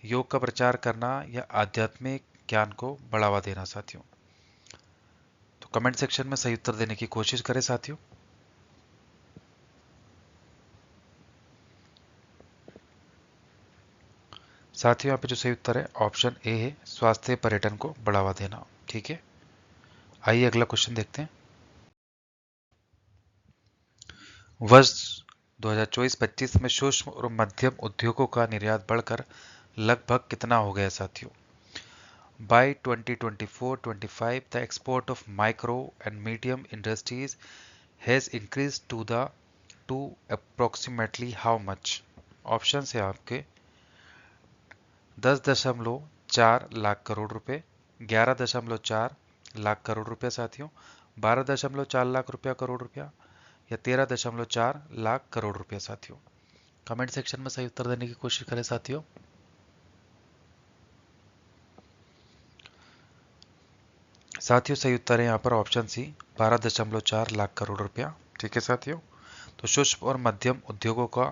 योग का प्रचार करना या आध्यात्मिक ज्ञान को बढ़ावा देना साथियों। तो कमेंट सेक्शन में सही उत्तर देने की कोशिश करें साथियों। साथियों यहाँ पे जो सही उत्तर है ऑप्शन ए है, स्वास्थ्य पर्यटन को बढ़ावा देना। ठीक है, आइए अगला क्वेश्चन देखते हैं। वर्ष 2024-25 में सूक्ष्म और मध्यम उद्योगों का निर्यात बढ़कर लगभग कितना हो गया साथियों? By 2024-25, the export of micro and medium industries has increased to approximately how much? Option है आपके 10.4 लाख करोड़ रुपए, 11.4 लाख करोड़ रुपया साथियों, 12.4 लाख रुपया करोड़ रुपया या 13.4 लाख करोड़ रुपया साथियों। कमेंट सेक्शन में सही उत्तर देने की कोशिश करें साथियों। साथियों सही उत्तर है यहाँ पर ऑप्शन सी, 12.4 लाख करोड़ रुपया। ठीक है साथियों, तो सूक्ष्म और मध्यम उद्योगों का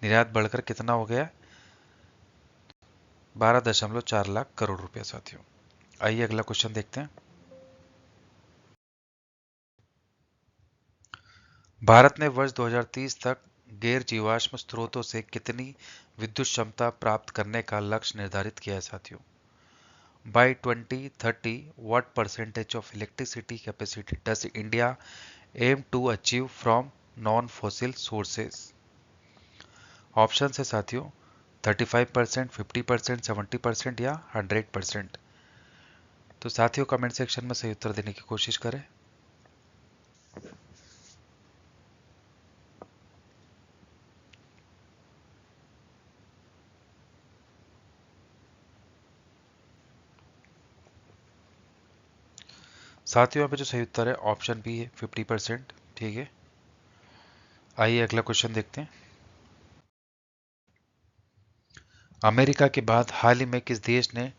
निर्यात बढ़कर कितना हो गया? 12.4 लाख करोड़ रुपया साथियों। आइए अगला क्वेश्चन देखते हैं। भारत ने वर्ष 2030 तक गैर जीवाश्म स्रोतों से कितनी विद्युत क्षमता प्राप्त करने का लक्ष्य निर्धारित किया है साथियों? By 2030, what percentage of electricity capacity does India aim to achieve from non-fossil sources? Option है साथियों 35%, 50%, 70% या 100%। तो साथियों कमेंट सेक्शन में सही उत्तर देने की कोशिश करें। साथियों यहाँ पे जो सही उत्तर है ऑप्शन बी है, 50%। ठीक है, आइए अगला क्वेश्चन देखते हैं। अमेरिका के बाद हाल ही में किस देश ने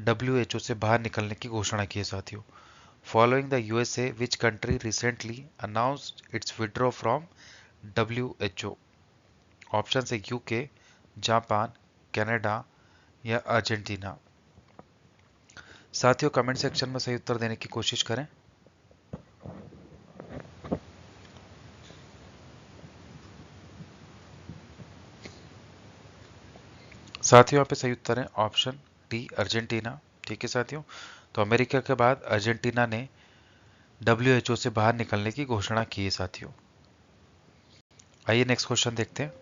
WHO से बाहर निकलने की घोषणा की है साथियों? Following the USA, which country recently announced it's withdraw from WHO? Option है यूके, जापान, कनाडा या अर्जेंटीना। साथियों कमेंट सेक्शन में सही उत्तर देने की कोशिश करें। साथियों यहाँ पे सही उत्तर है ऑप्शन डी, अर्जेंटीना। ठीक है साथियों, तो अमेरिका के बाद अर्जेंटीना ने WHO से बाहर निकलने की घोषणा की है साथियों। आइए नेक्स्ट क्वेश्चन देखते हैं।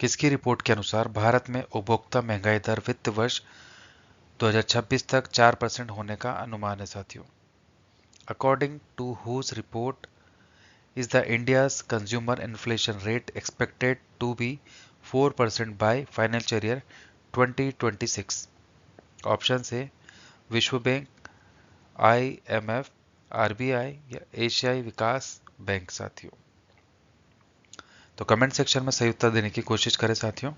किसकी रिपोर्ट के अनुसार भारत में उपभोक्ता महंगाई दर वित्त वर्ष 2026 तक 4% होने का अनुमान है साथियों? According to whose report Is the India's consumer inflation rate expected to be 4% by financial year 2026? Option A विश्व बैंक, IMF, RBI या एशियाई विकास बैंक साथियों। तो कमेंट सेक्शन में सही उत्तर देने की कोशिश करें साथियों।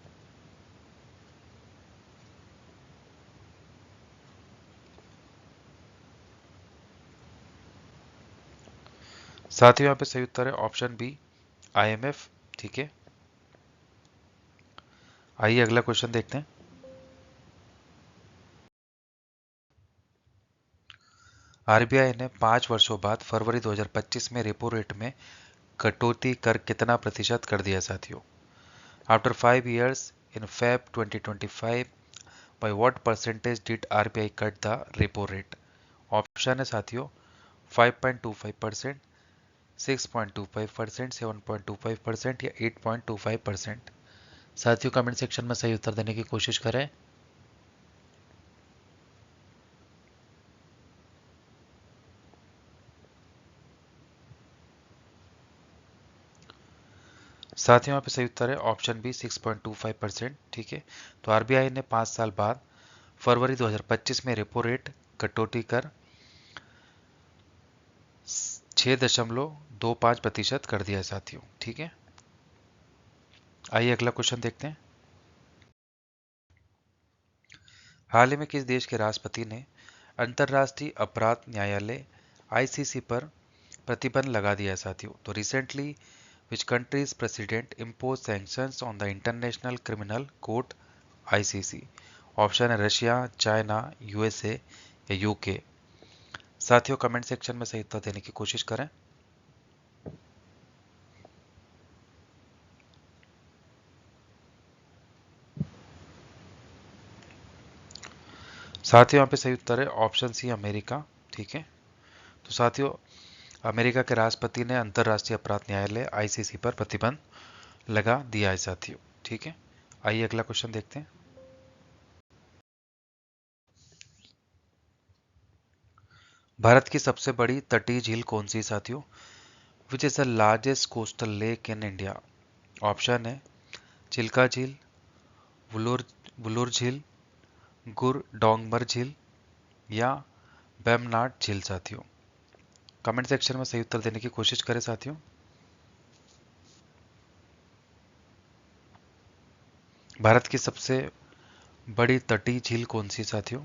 साथियों यहाँ पे सही उत्तर है ऑप्शन बी IMF। ठीक है, आइए अगला क्वेश्चन देखते हैं। आरबीआई ने 5 वर्षों बाद फरवरी 2025 में रेपो रेट में कटौती कर कितना प्रतिशत कर दिया साथियों? After 5 years in Feb 2025, by what percentage did RBI cut the repo rate? Option है साथियों 5.25%, 6.25%, 7.25% या 8.25%। साथियों कमेंट सेक्शन में सही उत्तर देने की कोशिश करें। साथियों यहाँ पे सही उत्तर है ऑप्शन बी 6.25%। ठीक है, तो आरबीआई ने 5 साल बाद फरवरी 2025 में रेपो रेट कटौती कर 6.25% कर दिया है साथियों। ठीक है, आइए अगला क्वेश्चन देखते हैं। हाल ही में किस देश के राष्ट्रपति ने अंतर्राष्ट्रीय अपराध न्यायालय आईसीसी पर प्रतिबंध लगा दिया है साथियों? तो recently which countries president impose sanctions on the international criminal court ICC? Option है रशिया, चाइना, यूएसए या यूके। साथियों कमेंट सेक्शन में सही उत्तर देने की कोशिश करें। साथियों यहाँ पे सही उत्तर है ऑप्शन सी अमेरिका। ठीक है, तो साथियों अमेरिका के राष्ट्रपति ने अंतर्राष्ट्रीय अपराध न्यायालय आईसीसी पर प्रतिबंध लगा दिया है साथियों। ठीक है, आइए अगला क्वेश्चन देखते हैं। भारत की सबसे बड़ी तटीय झील कौन सी साथियों? Which is the largest coastal lake in India? Option है चिल्का झील, वुलूर वुलूर झील, गुर डोंगमर झील या बेमनाड झील साथियों। कमेंट सेक्शन में सही उत्तर देने की कोशिश करें साथियों। भारत की सबसे बड़ी तटीय झील कौन सी साथियों?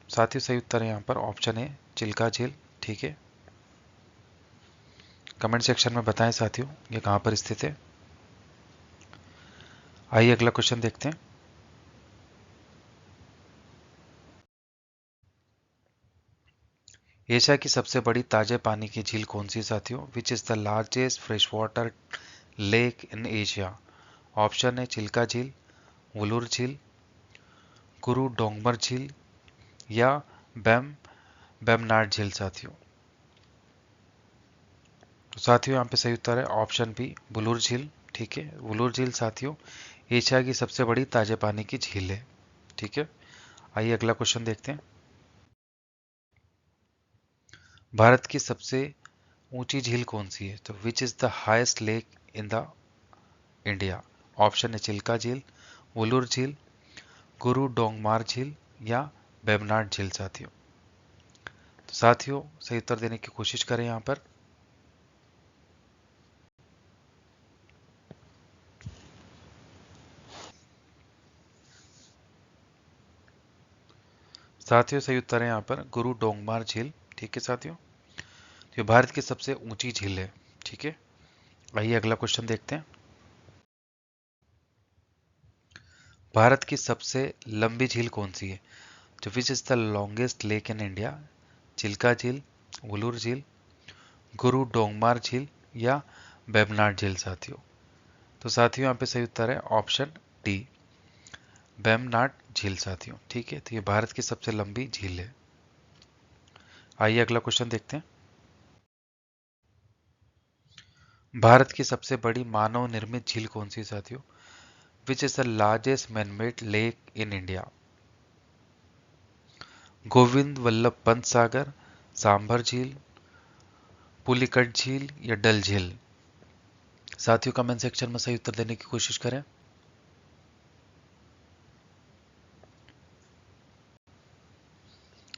साथियों सही उत्तर है यहाँ पर ऑप्शन है चिल्का झील। ठीक है, कमेंट सेक्शन में बताएं साथियों ये कहाँ पर स्थित है। आइए अगला क्वेश्चन देखते हैं। एशिया की सबसे बड़ी ताजे पानी की झील कौन सी साथियों? Which is the largest fresh water lake in Asia? Option है चिल्का झील, वुलूर झील, गुरु डोंगमर झील या बेमनाड झील साथियों। तो साथियों यहाँ पे सही उत्तर है ऑप्शन बी वुलूर झील। ठीक है, वुलूर झील साथियों एशिया की सबसे बड़ी ताजे पानी की झील है। ठीक है, आइए अगला क्वेश्चन देखते हैं। भारत की सबसे ऊंची झील कौन सी है? तो which is the highest lake in the India? Option है चिल्का झील, वुलूर झील, गुरु डोंगमार झील या बेमनाड झील साथियों। तो साथियों सही उत्तर देने की कोशिश करें यहाँ पर। साथियों सही उत्तर है यहाँ पर गुरु डोंगमार झील। ठीक है साथियों, तो ये भारत की सबसे ऊंची झील है। ठीक है, आइए अगला क्वेश्चन देखते हैं। भारत की सबसे लंबी झील कौन सी है? तो which is the longest lake in India? Chilika झील, वुलूर झील, गुरु डोंगमार झील या बेमनाड झील साथियों। तो साथियों यहाँ पे सही उत्तर है ऑप्शन डी बेमनाड झील साथियों। ठीक है, तो ये भारत की सबसे लंबी झील है। आइए अगला क्वेश्चन देखते हैं। भारत की सबसे बड़ी मानव निर्मित झील कौन सी साथियों? Which is the largest manmade lake in India? Govind Ballabh Pant Sagar, Sambhar झील, पुलिकट झील या डल झील? साथियों कमेंट सेक्शन में सही उत्तर देने की कोशिश करें।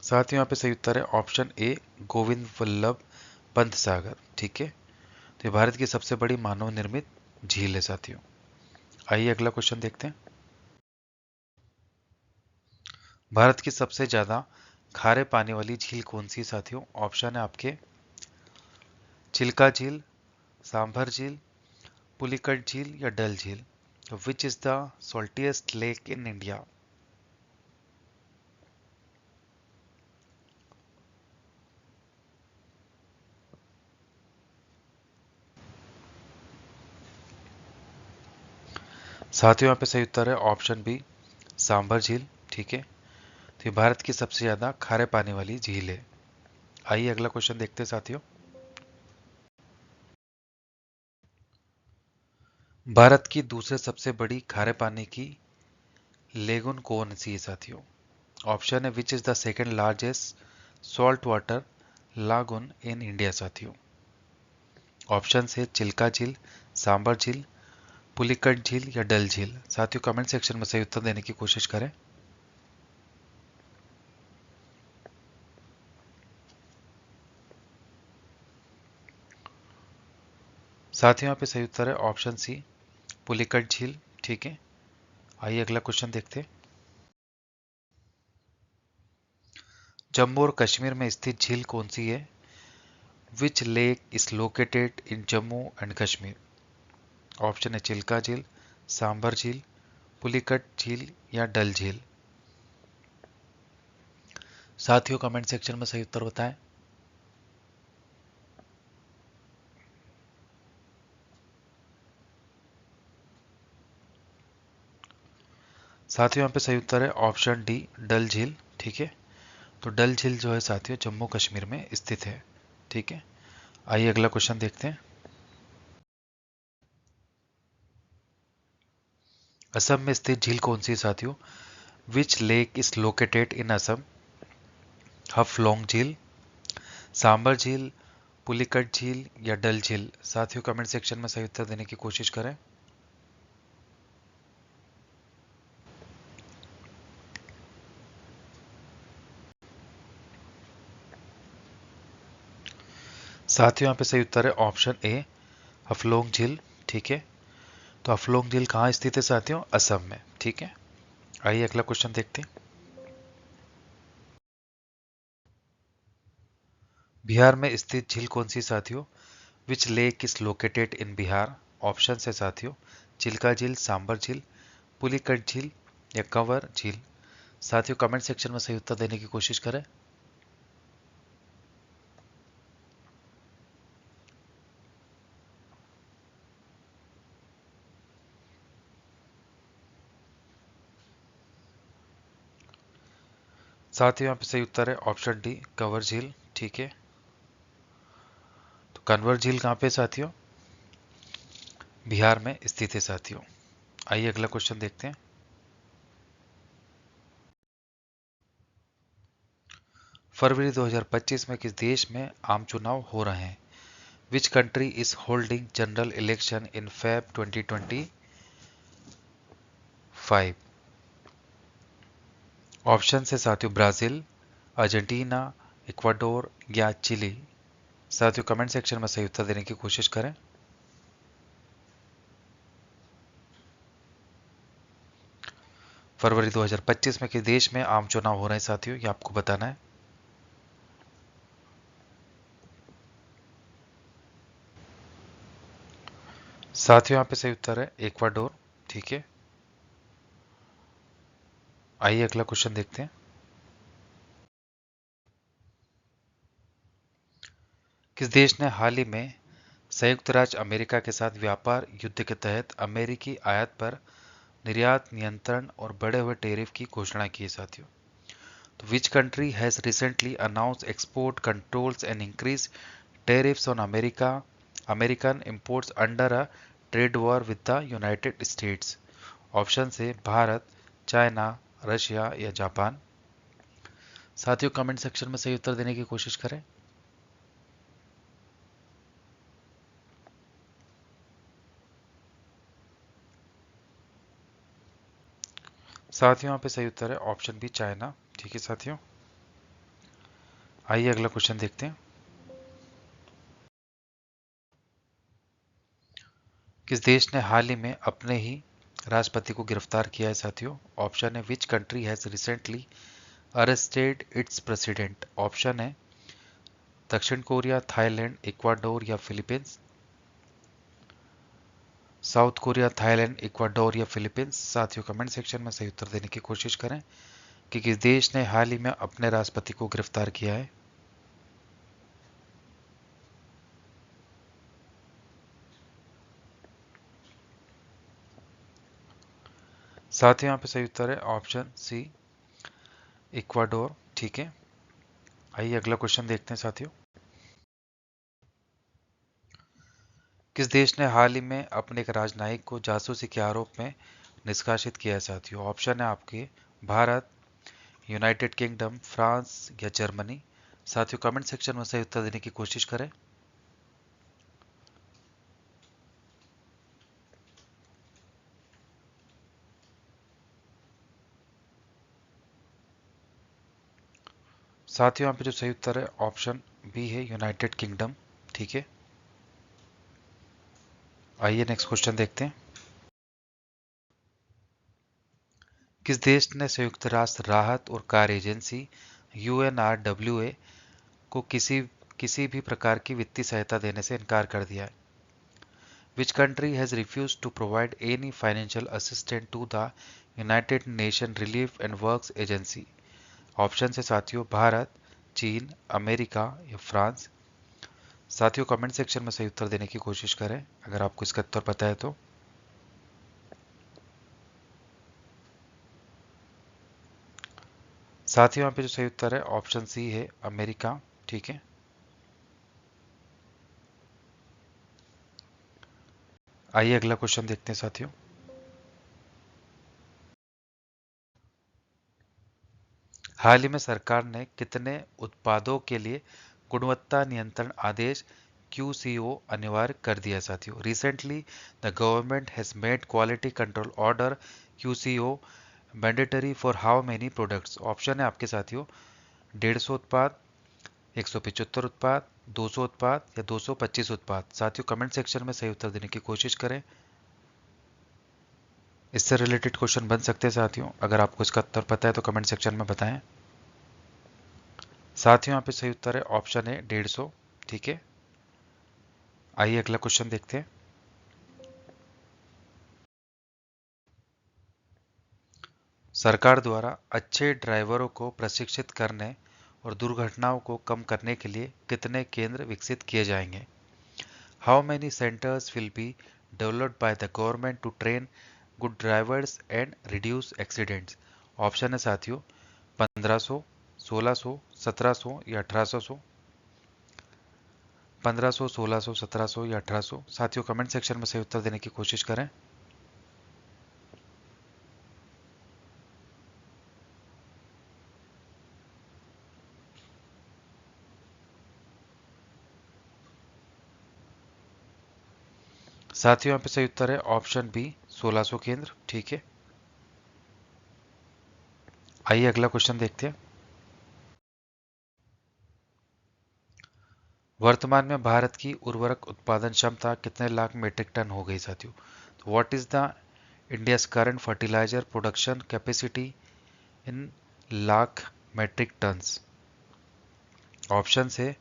साथियों यहाँ पे सही उत्तर है ऑप्शन ए, गोविंद वल्लभ पंत सागर। ठीक है, तो ये भारत की सबसे बड़ी मानव निर्मित झील है साथियों। आइए अगला क्वेश्चन देखते हैं। भारत की सबसे ज्यादा खारे पानी वाली झील कौन सी है साथियों? ऑप्शन है आपके चिल्का झील, सांभर झील, पुलिकट झील या डल झील। Which is the saltiest lake in India? साथियों यहाँ पे सही उत्तर है ऑप्शन बी, सांभर झील। ठीक है, तो ये भारत की सबसे ज्यादा खारे पानी वाली झील है। आइए अगला क्वेश्चन देखते हैं साथियों। भारत की दूसरे सबसे बड़ी खारे पानी की लेगुन कौन सी है साथियों? ऑप्शन है विच is the second largest salt water लागून इन इंडिया साथियों। ऑप्शन है चिल्का झील, सांबर झील, पुलिकट झील या डल झील। साथियों कमेंट सेक्शन में सही उत्तर देने की कोशिश करें। साथियों यहाँ पे सही उत्तर है ऑप्शन सी, पुलिकट झील। ठीक है, आइए अगला क्वेश्चन देखते हैं। जम्मू और कश्मीर में स्थित झील कौन सी है? विच lake is located in Jammu and Kashmir? Option है चिल्का झील, सांबर झील, पुलिकट झील या डल झील। साथियों कमेंट सेक्शन में सही उत्तर बताएं। साथियों यहाँ पे सही उत्तर है ऑप्शन डी, डल झील। ठीक है, तो डल झील जो है साथियों जम्मू कश्मीर में स्थित है। ठीक है, आइए अगला क्वेश्चन देखते हैं। असम में स्थित झील कौन सी है साथियों? Which lake is located in Assam? Haflong झील, सांबर झील, पुलिकट झील या डल झील। साथियों कमेंट सेक्शन में सही उत्तर देने की कोशिश करें। साथियों यहाँ पे सही उत्तर है ऑप्शन ए, हफलोंग झील। ठीक है, तो हफलोंग झील कहाँ स्थित है साथियों? असम में। ठीक है, आइए अगला क्वेश्चन देखते हैं। बिहार में स्थित झील कौन सी साथियों? Which lake is located in Bihar? Option है साथियों चिल्का झील, सांबर झील, पुलिकट झील या कंवर झील। साथियों कमेंट सेक्शन में सही उत्तर देने की कोशिश करें। साथियों यहाँ पे सही उत्तर है ऑप्शन डी, कंवर झील। ठीक है, तो कंवर झील कहाँ पे साथियों? बिहार में स्थित है साथियों। आइए अगला क्वेश्चन देखते हैं। फरवरी 2025 में किस देश में आम चुनाव हो रहे हैं? Which country is holding general election in Feb 2025? Option से साथियों ब्राजील, अर्जेंटीना, इक्वाडोर या चिली। साथियों कमेंट सेक्शन में सही उत्तर देने की कोशिश करें। फरवरी 2025 में किस देश में आम चुनाव हो रहे हैं साथियों, ये आपको बताना है। साथियों यहाँ पे सही उत्तर है इक्वाडोर। ठीक है, आइए अगला क्वेश्चन देखते हैं। किस देश ने हाल ही में संयुक्त राज्य अमेरिका के साथ व्यापार युद्ध के तहत अमेरिकी आयात पर निर्यात नियंत्रण और बढ़े हुए टैरिफ की घोषणा की है साथियों? तो which country has recently announce export controls and increase tariffs on American imports under a trade war with the United States? Option से भारत, चाइना, रशिया या जापान। साथियों कमेंट सेक्शन में सही उत्तर देने की कोशिश करें। साथियों यहाँ पे सही उत्तर है ऑप्शन बी चाइना। ठीक है साथियों, आइए अगला क्वेश्चन देखते हैं। किस देश ने हाल ही में अपने ही राष्ट्रपति को गिरफ्तार किया है साथियों? ऑप्शन है which country has recently arrested it's president. Option है दक्षिण कोरिया, थाईलैंड, इक्वाडोर या Philippines. South Korea, Thailand, Ecuador या फिलीपींस। साथियों कमेंट सेक्शन में सही उत्तर देने की कोशिश करें कि किस देश ने हाल ही में अपने राष्ट्रपति को गिरफ्तार किया है। साथियों यहाँ पे सही उत्तर है ऑप्शन सी इक्वाडोर। ठीक है, आइए अगला क्वेश्चन देखते हैं साथियों। किस देश ने हाल ही में अपने एक राजनयिक को जासूसी के आरोप में निष्कासित किया है साथियों? ऑप्शन है आपके भारत, यूनाइटेड किंगडम, फ्रांस या जर्मनी। साथियों कमेंट सेक्शन में सही उत्तर देने की कोशिश करें। साथियों यहाँ पे जो सही उत्तर है ऑप्शन बी है यूनाइटेड किंगडम। ठीक है, आइए नेक्स्ट क्वेश्चन देखते हैं। किस देश ने संयुक्त राष्ट्र राहत और कार्य एजेंसी UNRWA को किसी भी प्रकार की वित्तीय सहायता देने से इनकार कर दिया है? Which country has refused to provide any financial assistance to the United Nations Relief and Works Agency? Option है साथियों भारत, चीन, अमेरिका या फ्रांस। साथियों कमेंट सेक्शन में सही उत्तर देने की कोशिश करें अगर आपको इसका उत्तर पता है तो। साथियों यहाँ पे जो सही उत्तर है ऑप्शन सी है अमेरिका। ठीक है, आइए अगला क्वेश्चन देखते हैं साथियों। हाल ही में सरकार ने कितने उत्पादों के लिए गुणवत्ता नियंत्रण आदेश QCO अनिवार्य कर दिया साथियों? Recently the government has made quality control order QCO mandatory for how many products. Option है आपके साथियों 150 उत्पाद, 175 उत्पाद, 200 उत्पाद या 225 उत्पाद। साथियों कमेंट सेक्शन में सही उत्तर देने की कोशिश करें। इससे रिलेटेड क्वेश्चन बन सकते हैं साथियों, अगर आपको इसका उत्तर पता है तो कमेंट सेक्शन में बताएं। साथियों यहाँ पे सही उत्तर है ऑप्शन है 150। ठीक है, आइए अगला क्वेश्चन देखते हैं। सरकार द्वारा अच्छे ड्राइवरों को प्रशिक्षित करने और दुर्घटनाओं को कम करने के लिए कितने केंद्र विकसित किए जाएंगे? How many centres will be developed by the government to train good drivers and reduce accidents? Option है साथियों 1500, 1600, 1700 या 1800। 1500, 1600, 1700 या 1800। साथियों कमेंट सेक्शन में सही उत्तर देने की कोशिश करें। साथियों यहाँ पे सही उत्तर है ऑप्शन बी 1600 केंद्र। ठीक है, आइए अगला क्वेश्चन देखते हैं। वर्तमान में भारत की उर्वरक उत्पादन क्षमता कितने लाख मीट्रिक टन हो गई साथियों? तो what is the India's current fertiliser production capacity in lakh metric tonnes? Option है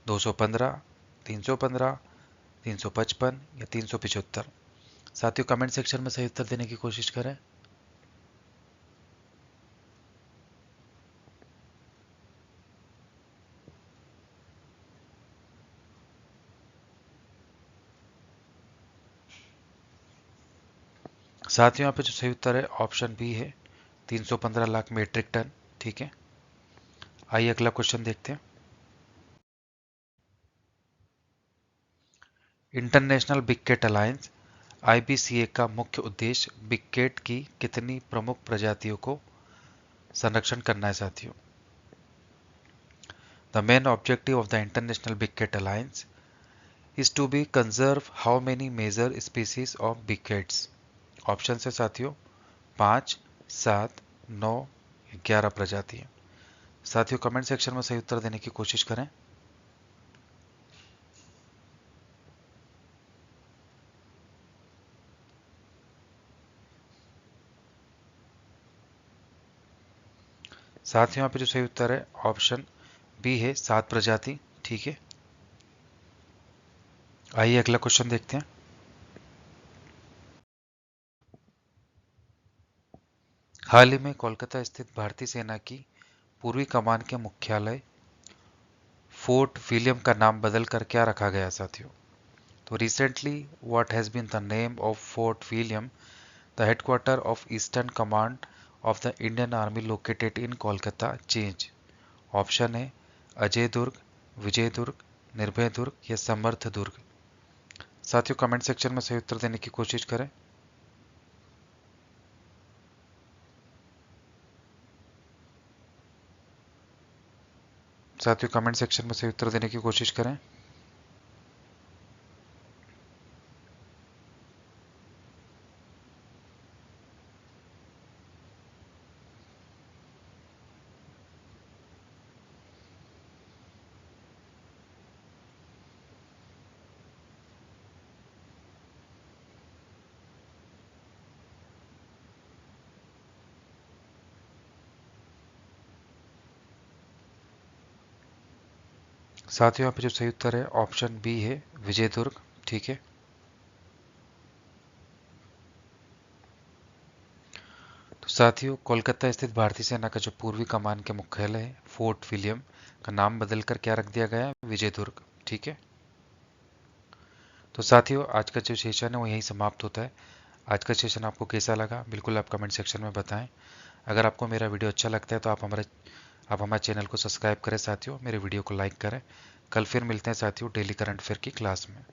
215, 315, 355 या 375। साथियों कमेंट सेक्शन में सही उत्तर देने की कोशिश करें। साथियों यहाँ पे जो सही उत्तर है ऑप्शन बी है 315 लाख मीट्रिक टन। ठीक है, आइए अगला क्वेश्चन देखते हैं। International big cat alliance IBCA का मुख्य उद्देश्य बिग कैट की कितनी प्रमुख प्रजातियों को संरक्षण करना है साथियों? The main objective of the international big cat alliance is to be conserve how many major species of big cats? Option है साथियों 5, 7, 9, 11 प्रजातियां। साथियों कमेंट सेक्शन में सही उत्तर देने की कोशिश करें। साथियों यहाँ पे जो सही उत्तर है ऑप्शन बी है 7 प्रजाति। ठीक है, आइए अगला क्वेश्चन देखते हैं। हाल ही में कोलकाता स्थित भारतीय सेना की पूर्वी कमान के मुख्यालय फोर्ट विलियम का नाम बदलकर क्या रखा गया साथियों? तो recently what has been the name of Fort William, the headquarter of Eastern Command of the Indian army located in Kolkata change? Option है अजय दुर्ग, विजय दुर्ग, निर्भय दुर्ग या समर्थ दुर्ग। साथियों कमेंट सेक्शन में सही उत्तर देने की कोशिश करें। साथियों कमेंट सेक्शन में सही उत्तर देने की कोशिश करें। साथियों यहाँ पे जो सही उत्तर है ऑप्शन बी है विजय दुर्ग। ठीक है, तो साथियों कोलकाता स्थित भारतीय सेना का जो पूर्वी कमान के मुख्यालय है फोर्ट विलियम का नाम बदलकर क्या रख दिया गया है? विजय दुर्ग। ठीक है, तो साथियों आज का जो सेशन है वो यहीं समाप्त होता है। आज का सेशन आपको कैसा लगा बिल्कुल आप कमेंट सेक्शन में बताएं। अगर आपको मेरा वीडियो अच्छा लगता है तो आप हमारे चैनल को सब्सक्राइब करें साथियों, मेरे वीडियो को लाइक करें। कल फिर मिलते हैं साथियों डेली करंट अफेयर की क्लास में।